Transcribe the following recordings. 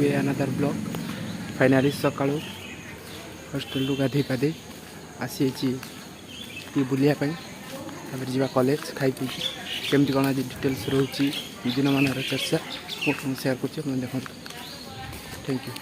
To a another blog. Finally सका hostel गाधे पाधे आसी बुलायापी जा कॉलेज खाई पी केमती कौन आज डिटेल्स रोचे दिन मान चर्चा मुझे सेयार कर देखो। Thank you.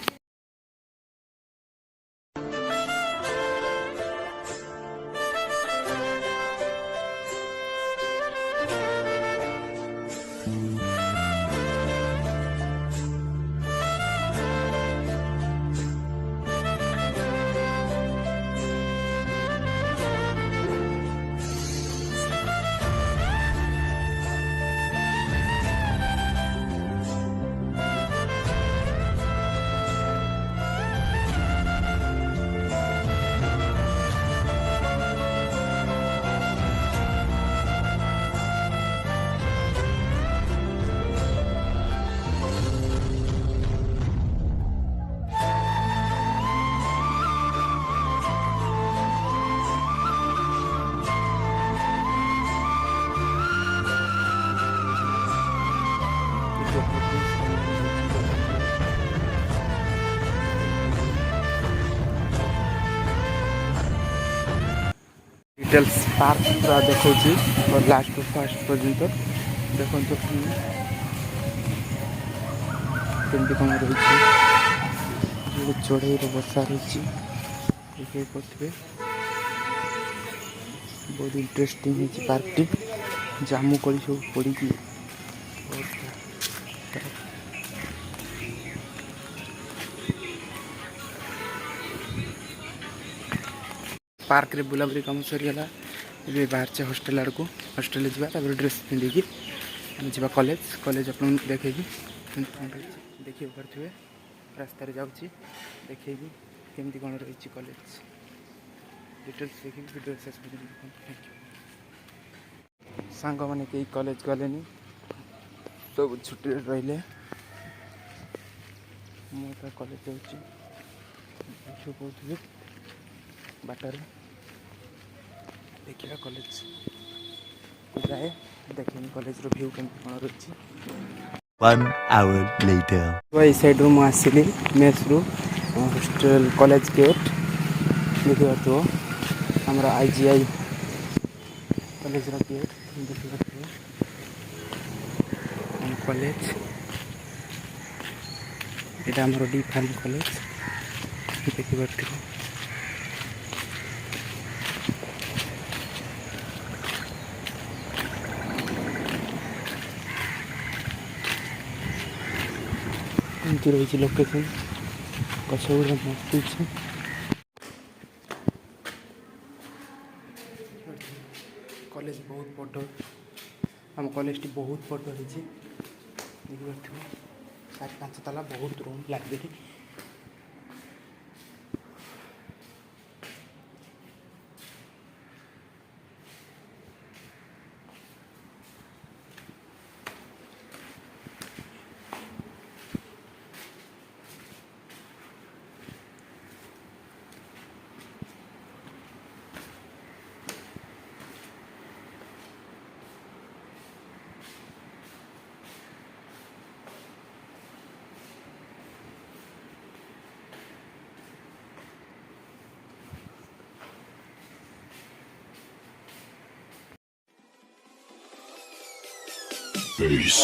डिटेल्स पार्क पूरा देखा और लास्ट फास्ट पर्यंत देखो कमी कौन रही चढ़ई बसा रही पड़े बहुत इंटरेस्टिंग है पार्क टी जामु कली सब पड़ी पार्क रे बुलाबुली कम सरीगला ये बाहर से हॉस्टेल आड़ को हॉस्टेल जावा ड्रेस पिंधिकी जा कॉलेज कॉलेज आप देखे देखिए पारे रास्तार जाऊँगी देखे केमती कौन रही कॉलेज डिटेल्स देखिए वीडियो शेष थैंक यू। सांग मैंने कई कॉलेज गले सब छुट्टी रही मुझे कॉलेज जाऊँगी बाटर देखिए कॉलेज को जाए देखें कॉलेज व्यू केमती कौन रही। 1 hour later ये साइड रू मुझे मेस रू हॉस्टेल कॉलेज गेट देखिए तो हमारा IGI कॉलेज गेट देखिए कॉलेज यहाँ आम डी फार्म कॉलेज देखिए रही लोकेशन गछगुड़ा मस्त कॉलेज बहुत बड़ आम कॉलेज बहुत बड़ रही देखिए 4-5 ताला बहुत रूम लाइब्रेरी Peace.